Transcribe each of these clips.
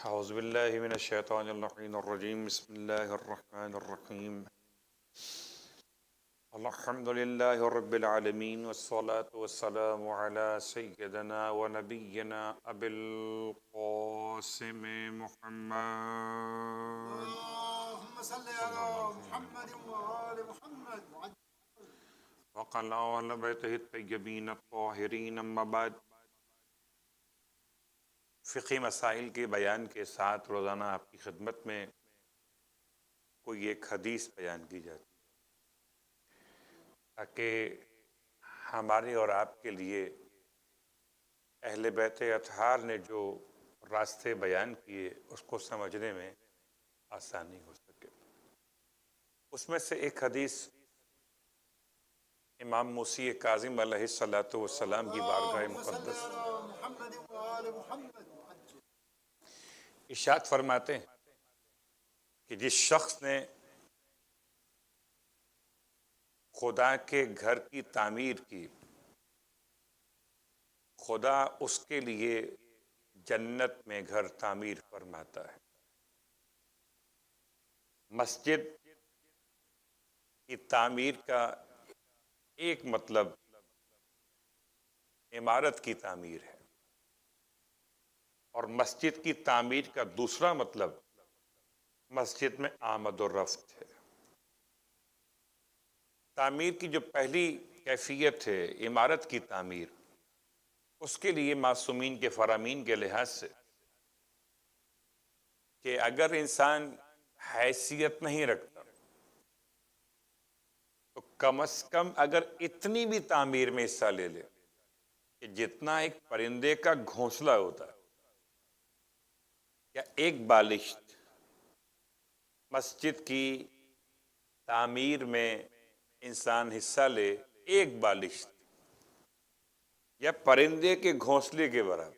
اعوذ باللہ من الشیطان اللعین الرجیم بسم اللہ الرحمن الرحیم الحمد للہ رب العالمین والصلاة والسلام علی سیدنا و نبینا ابی القاسم محمد اللهم صل على محمد وآل محمد وقال اہل بیتہ الطیبین الطاہرین اما بعد۔ فقہی مسائل کے بیان کے ساتھ روزانہ آپ کی خدمت میں کوئی ایک حدیث بیان کی جاتی تاکہ ہمارے اور آپ کے لیے اہل بیت اطہار نے جو راستے بیان کیے اس کو سمجھنے میں آسانی ہو سکے۔ اس میں سے ایک حدیث امام موسی کاظم علیہ السلام کی بارگاہ مقدس محمد وآل محمد ارشاد فرماتے ہیں کہ جس شخص نے خدا کے گھر کی تعمیر کی، خدا اس کے لیے جنت میں گھر تعمیر فرماتا ہے۔ مسجد کی تعمیر کا ایک مطلب عمارت کی تعمیر ہے، اور مسجد کی تعمیر کا دوسرا مطلب مسجد میں آمد و رفت ہے۔ تعمیر کی جو پہلی کیفیت ہے عمارت کی تعمیر، اس کے لیے معصومین کے فرامین کے لحاظ سے کہ اگر انسان حیثیت نہیں رکھتا تو کم از کم اگر اتنی بھی تعمیر میں حصہ لے لے کہ جتنا ایک پرندے کا گھونسلہ ہوتا ہے یا ایک بالشت، مسجد کی تعمیر میں انسان حصہ لے ایک بالشت یا پرندے کے گھونسلے کے برابر،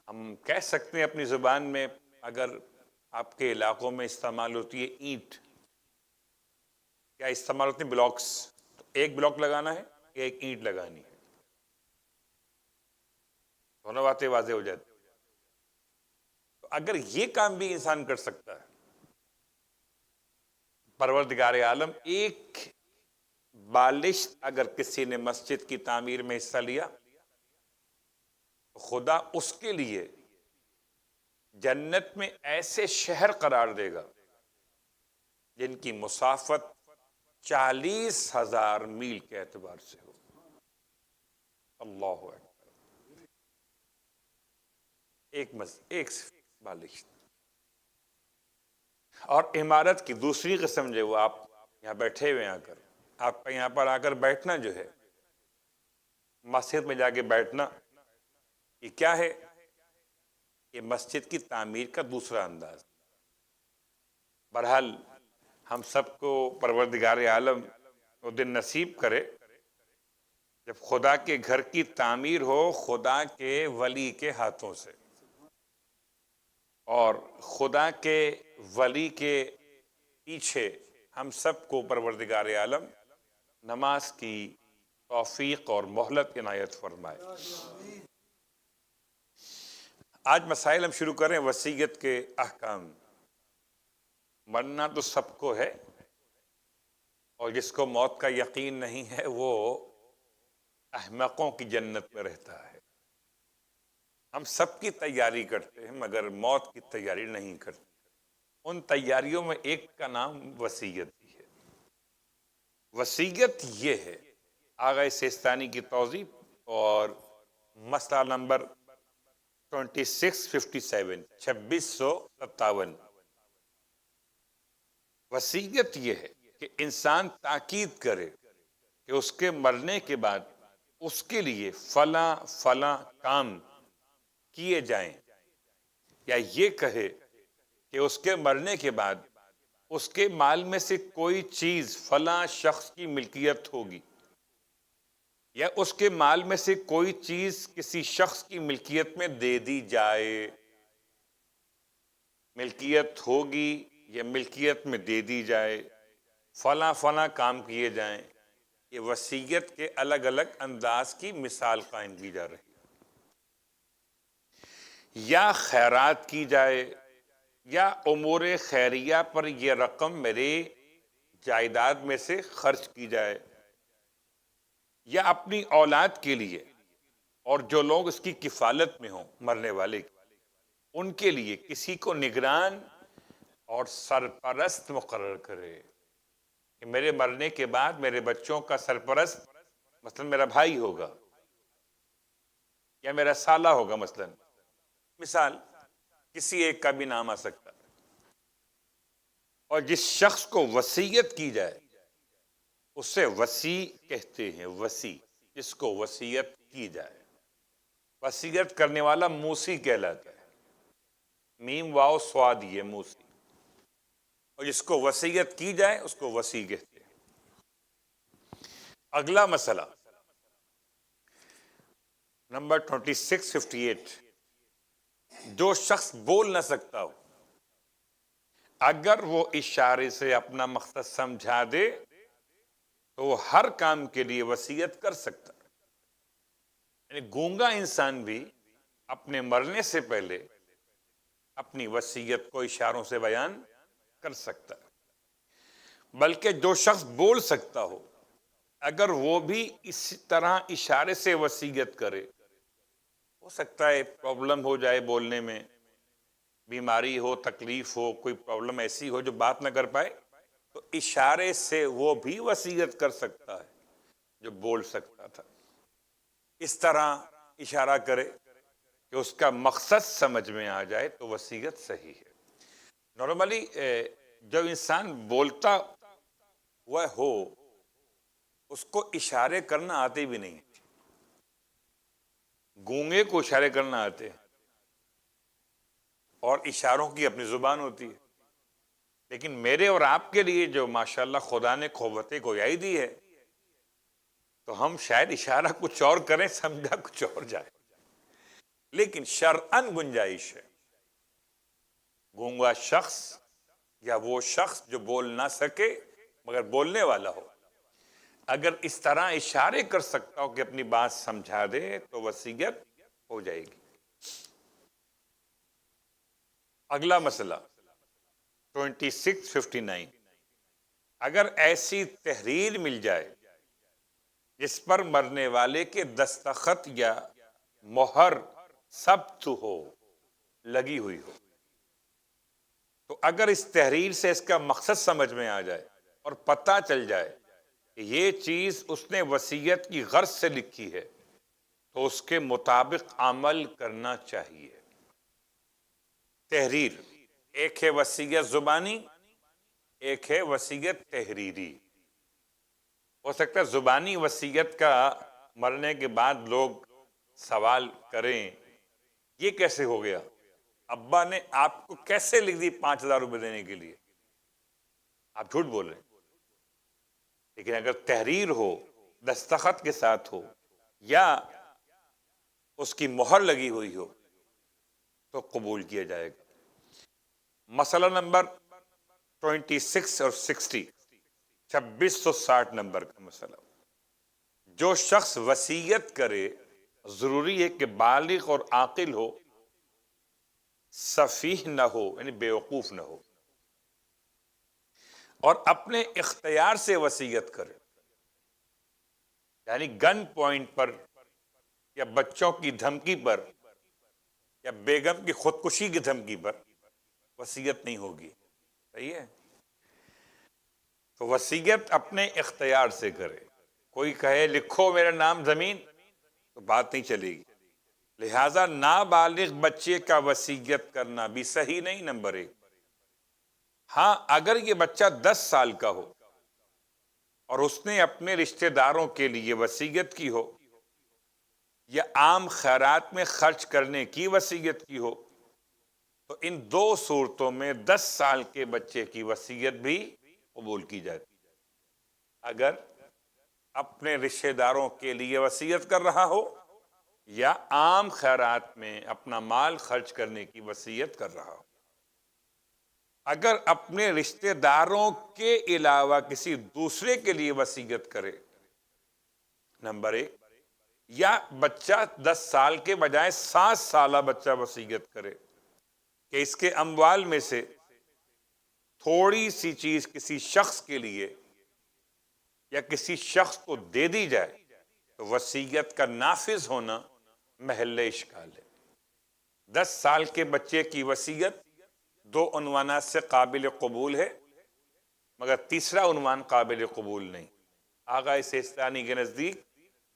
ہم کہہ سکتے ہیں اپنی زبان میں، اگر آپ کے علاقوں میں استعمال ہوتی ہے اینٹ یا استعمال ہوتی ہے بلاکس، تو ایک بلاک لگانا ہے یا ایک اینٹ لگانی ہے، دونوں باتیں واضح ہو جاتی۔ تو اگر یہ کام بھی انسان کر سکتا ہے، پروردگار عالم ایک بالشت اگر کسی نے مسجد کی تعمیر میں حصہ لیا، خدا اس کے لیے جنت میں ایسے شہر قرار دے گا جن کی مسافت 40,000 میل کے اعتبار سے ہو۔ اللہ اکبر! ایک بالشت۔ اور عمارت کی دوسری قسم جو وہ آپ یہاں بیٹھے ہوئے آ کر، آپ کا یہاں پر آ کر بیٹھنا جو ہے، مسجد میں جا کے بیٹھنا، یہ کیا ہے؟ یہ مسجد کی تعمیر کا دوسرا انداز۔ بہرحال ہم سب کو پروردگار عالم وہ دن نصیب کرے جب خدا کے گھر کی تعمیر ہو خدا کے ولی کے ہاتھوں سے، اور خدا کے ولی کے پیچھے ہم سب کو پروردگار عالم نماز کی توفیق اور مہلت عنایت فرمائے۔ آج مسائل ہم شروع کریں وصیت کے احکام۔ مرنا تو سب کو ہے، اور جس کو موت کا یقین نہیں ہے وہ احمقوں کی جنت میں رہتا ہے۔ ہم سب کی تیاری کرتے ہیں مگر موت کی تیاری نہیں کرتے۔ ان تیاریوں میں ایک کا نام وصیت بھی ہے۔ وصیت یہ ہے، آغا سیستانی کی توضیح اور مسئلہ نمبر 2657 وصیت یہ ہے کہ انسان تاکید کرے کہ اس کے مرنے کے بعد اس کے لیے فلاں فلاں کام کیے جائیں، یا یہ کہے کہ اس کے مرنے کے بعد اس کے مال میں سے کوئی چیز فلاں شخص کی ملکیت ہوگی، یا اس کے مال میں سے کوئی چیز کسی شخص کی ملکیت میں دے دی جائے، ملکیت ہوگی یا ملکیت میں دے دی جائے، فلاں فلاں کام کیے جائیں۔ یہ وصیت کے الگ الگ انداز کی مثال قائم کی جا رہی ہے۔ یا خیرات کی جائے یا امور خیریہ پر یہ رقم میرے جائیداد میں سے خرچ کی جائے، یا اپنی اولاد کے لیے اور جو لوگ اس کی کفالت میں ہوں مرنے والے کی، ان کے لیے کسی کو نگران اور سرپرست مقرر کرے کہ میرے مرنے کے بعد میرے بچوں کا سرپرست مثلا میرا بھائی ہوگا یا میرا سالہ ہوگا، مثال کسی ایک کا بھی نام آ سکتا ہے۔ اور جس شخص کو وصیت کی جائے اسے وصی کہتے ہیں، وصی جس کو وصیت کی جائے، وصیت کرنے والا موسی کہلاتا ہے، میم واو سواد یہ موسی، اور جس کو وصیت کی جائے اس کو وصی کہتے ہیں۔ اگلا مسئلہ نمبر 2658، جو شخص بول نہ سکتا ہو اگر وہ اشارے سے اپنا مقصد سمجھا دے تو وہ ہر کام کے لیے وصیت کر سکتا ہے۔ یعنی گونگا انسان بھی اپنے مرنے سے پہلے اپنی وصیت کو اشاروں سے بیان کر سکتا ہے، بلکہ جو شخص بول سکتا ہو اگر وہ بھی اسی طرح اشارے سے وصیت کرے، ہو سکتا ہے پرابلم ہو جائے بولنے میں، بیماری ہو، تکلیف ہو، کوئی پرابلم ایسی ہو جو بات نہ کر پائے، تو اشارے سے وہ بھی وصیت کر سکتا ہے جو بول سکتا تھا۔ اس طرح اشارہ کرے کہ اس کا مقصد سمجھ میں آ جائے تو وصیت صحیح ہے۔ نارملی جب انسان بولتا ہوا ہو اس کو اشارے کرنا آتے بھی نہیں، گونگے کو اشارے کرنا آتے ہیں اور اشاروں کی اپنی زبان ہوتی ہے، لیکن میرے اور آپ کے لیے جو ماشاءاللہ خدا نے قوت گویائی دی ہے تو ہم شاید اشارہ کچھ اور کریں سمجھا کچھ اور جائے، لیکن شرعاً گنجائش ہے۔ گونگا شخص یا وہ شخص جو بول نہ سکے مگر بولنے والا ہو، اگر اس طرح اشارے کر سکتا ہو کہ اپنی بات سمجھا دے تو وصیت ہو جائے گی۔ اگلا مسئلہ 2659، اگر ایسی تحریر مل جائے جس پر مرنے والے کے دستخط یا مہر ثبت ہو، لگی ہوئی ہو، تو اگر اس تحریر سے اس کا مقصد سمجھ میں آ جائے اور پتہ چل جائے کہ یہ چیز اس نے وصیت کی غرض سے لکھی ہے تو اس کے مطابق عمل کرنا چاہیے۔ تحریر ایک ہے وصیت زبانی، ایک ہے وصیت تحریری۔ ہو سکتا ہے زبانی وصیت کا مرنے کے بعد لوگ سوال کریں یہ کیسے ہو گیا، ابا نے آپ کو کیسے لکھ دی 5,000 روپے دینے کے لیے، آپ جھوٹ بول رہے ہیں۔ لیکن اگر تحریر ہو، دستخط کے ساتھ ہو یا اس کی مہر لگی ہوئی ہو تو قبول کیا جائے گا۔ مسئلہ نمبر 26 اور 60، 2660 نمبر کا مسئلہ، جو شخص وصیت کرے ضروری ہے کہ بالغ اور عاقل ہو، سفیہ نہ ہو یعنی بیوقوف نہ ہو، اور اپنے اختیار سے وصیت کرے، یعنی گن پوائنٹ پر یا بچوں کی دھمکی پر یا بیگم کی خودکشی کی دھمکی پر وصیت نہیں ہوگی۔ صحیح ہے؟ تو وصیت اپنے اختیار سے کرے۔ کوئی کہے لکھو میرا نام زمین تو بات نہیں چلے گی، لہذا نابالغ بچے کا وصیت کرنا بھی صحیح نہیں۔ نمبر 1، ہاں اگر یہ بچہ 10 سال کا ہو اور اس نے اپنے رشتہ داروں کے لیے وصیت کی ہو یا عام خیرات میں خرچ کرنے کی وصیت کی ہو تو ان 2 صورتوں میں 10 سال کے بچے کی وصیت بھی قبول کی جاتی ہے۔ اگر اپنے رشتہ داروں کے لیے وصیت کر رہا ہو یا عام خیرات میں اپنا مال خرچ کرنے کی وصیت کر رہا ہو۔ اگر اپنے رشتہ داروں کے علاوہ کسی دوسرے کے لیے وصیت کرے، نمبر 1 یا بچہ 10 سال کے بجائے 7 سالہ بچہ وصیت کرے کہ اس کے اموال میں سے تھوڑی سی چیز کسی شخص کے لیے یا کسی شخص کو دے دی جائے تو وصیت کا نافذ ہونا محل اشکال ہے۔ 10 سال کے بچے کی وصیت 2 عنوانات سے قابل قبول ہے، مگر تیسرا عنوان قابل قبول نہیں۔ آغا سیستانی کے نزدیک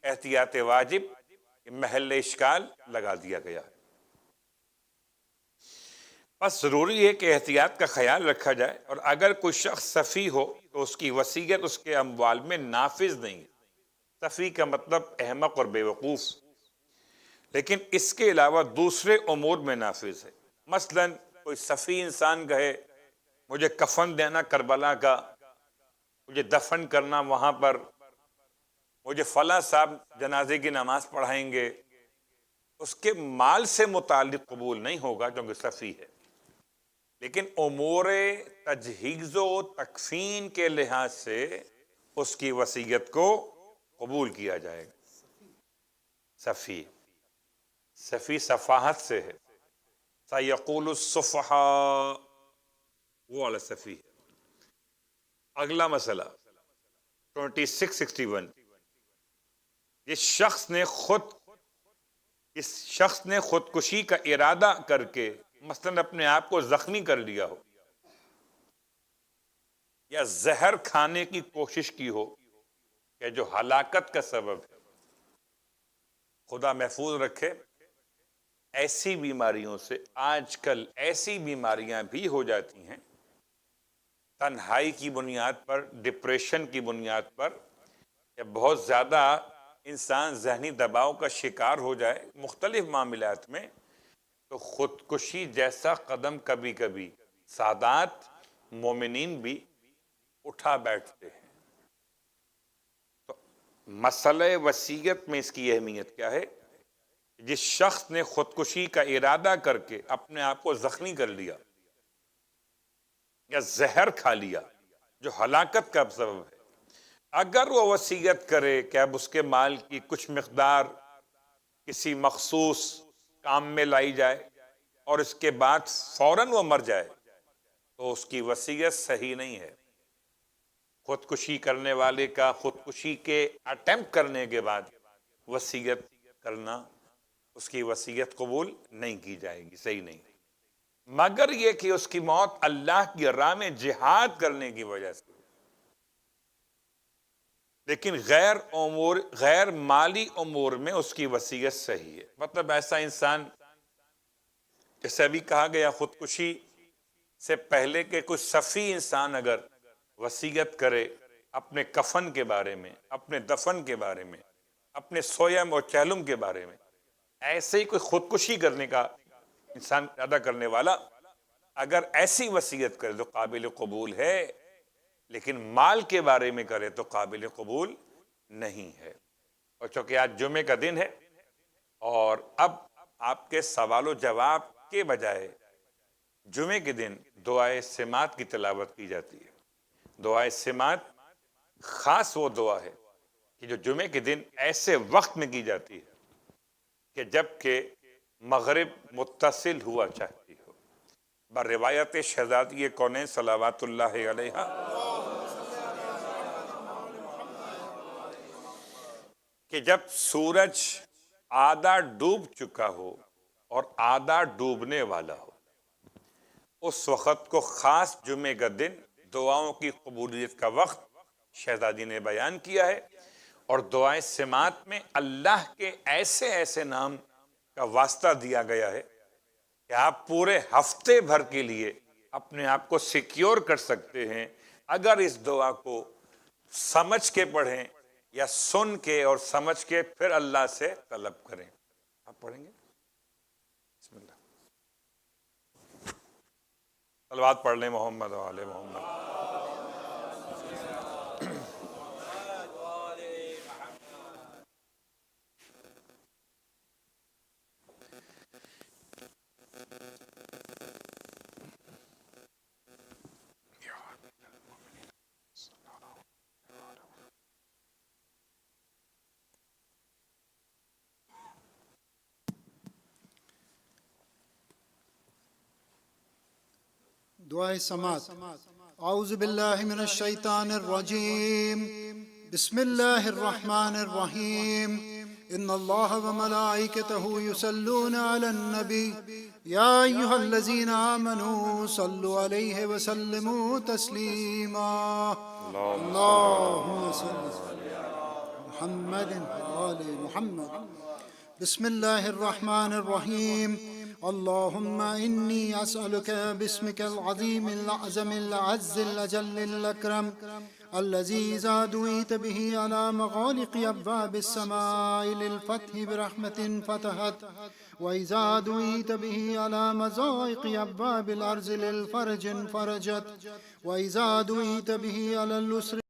احتیاط واجب محل اشکال لگا دیا گیا ہے۔ بس ضروری ہے کہ احتیاط کا خیال رکھا جائے، اور اگر کوئی شخص سفی ہو تو اس کی وصیت اس کے اموال میں نافذ نہیں ہے۔ سفی کا مطلب احمق اور بے وقوف، لیکن اس کے علاوہ دوسرے امور میں نافذ ہے۔ مثلا کوئی سفی انسان کہے مجھے کفن دینا کربلا کا، مجھے دفن کرنا وہاں پر، مجھے فلاں صاحب جنازے کی نماز پڑھائیں گے، اس کے مال سے متعلق قبول نہیں ہوگا کیونکہ سفی ہے، لیکن امور تجہیز و تکفین کے لحاظ سے اس کی وصیت کو قبول کیا جائے گا۔ سفی صفاحت سے ہے، سَيَقُولُ السُّفَحَاءُ، وہ والا سفی ہے۔ اگلا مسئلہ 2661، اس شخص نے خودکشی کا ارادہ کر کے مثلا اپنے آپ کو زخمی کر لیا ہو، یا زہر کھانے کی کوشش کی ہو کہ جو ہلاکت کا سبب ہے۔ خدا محفوظ رکھے، ایسی بیماریوں سے آج کل ایسی بیماریاں بھی ہو جاتی ہیں تنہائی کی بنیاد پر، ڈپریشن کی بنیاد پر، یا بہت زیادہ انسان ذہنی دباؤ کا شکار ہو جائے مختلف معاملات میں، تو خودکشی جیسا قدم کبھی کبھی سادات مومنین بھی اٹھا بیٹھتے ہیں۔ تو مسئلہ وصیت میں اس کی اہمیت کیا ہے؟ جس شخص نے خودکشی کا ارادہ کر کے اپنے آپ کو زخمی کر لیا یا زہر کھا لیا جو ہلاکت کا سبب ہے، اگر وہ وصیت کرے کہ اب اس کے مال کی کچھ مقدار کسی مخصوص کام میں لائی جائے اور اس کے بعد فوراً وہ مر جائے، تو اس کی وصیت صحیح نہیں ہے۔ خودکشی کرنے والے کا خودکشی کے اٹیمپٹ کرنے کے بعد وصیت کرنا، اس کی وصیت قبول نہیں کی جائے گی، صحیح نہیں۔ مگر یہ کہ اس کی موت اللہ کی راہ میں جہاد کرنے کی وجہ سے، لیکن غیر مالی امور میں اس کی وصیت صحیح ہے۔ مطلب ایسا انسان، جیسے ابھی کہا گیا، خودکشی سے پہلے کہ کوئی سفی انسان اگر وصیت کرے اپنے کفن کے بارے میں، اپنے دفن کے بارے میں، اپنے سویم اور چہلم کے بارے میں، ایسے ہی کوئی خودکشی کرنے کا انسان پیدا کرنے والا اگر ایسی وصیت کرے تو قابل قبول ہے، لیکن مال کے بارے میں کرے تو قابل قبول نہیں ہے۔ اور چونکہ آج جمعے کا دن ہے اور اب آپ کے سوال و جواب کے بجائے جمعے کے دن دعائے سماعت کی تلاوت کی جاتی ہے۔ دعائے سماعت خاص وہ دعا ہے کہ جو جمعے کے دن ایسے وقت میں کی جاتی ہے کہ جب کہ مغرب متصل ہوا چاہتی ہو، بروایت شہزادی کونین صلوات اللہ علیہ، کہ جب سورج آدھا ڈوب چکا ہو اور آدھا ڈوبنے والا ہو، اس وقت کو خاص جمعے کا دن دعاؤں کی قبولیت کا وقت شہزادی نے بیان کیا ہے، اور دعائیں سماعت میں اللہ کے ایسے ایسے نام کا واسطہ دیا گیا ہے کہ آپ پورے ہفتے بھر کے لیے اپنے آپ کو سیکیور کر سکتے ہیں اگر اس دعا کو سمجھ کے پڑھیں یا سن کے اور سمجھ کے پھر اللہ سے طلب کریں۔ آپ پڑھیں گے؟ بسم اللہ۔ صلوات پڑھ لیں محمد و آل محمد۔ دعائے سماعت۔ اعوذ باللہ من الشیطان الرجیم، بسم اللہ الرحمن الرحیم، ان اللہ وملائکتہ یصلون علی النبی یا ایہا الذین آمنوا صلوا علیہ وسلموا تسلیما۔ اللہم صل محمد وآل محمد۔ بسم اللہ الرحمن الرحیم، اللہم انی اسألک باسمک العظیم الاعظم العز الاجل الاکرم الذي إذا دعيت به على مغالق أبواب السماء للفتح برحمة فتحت، وإذا دعيت به على مضائق أبواب الأرض للفرج انفرجت، وإذا دعيت به على اليسر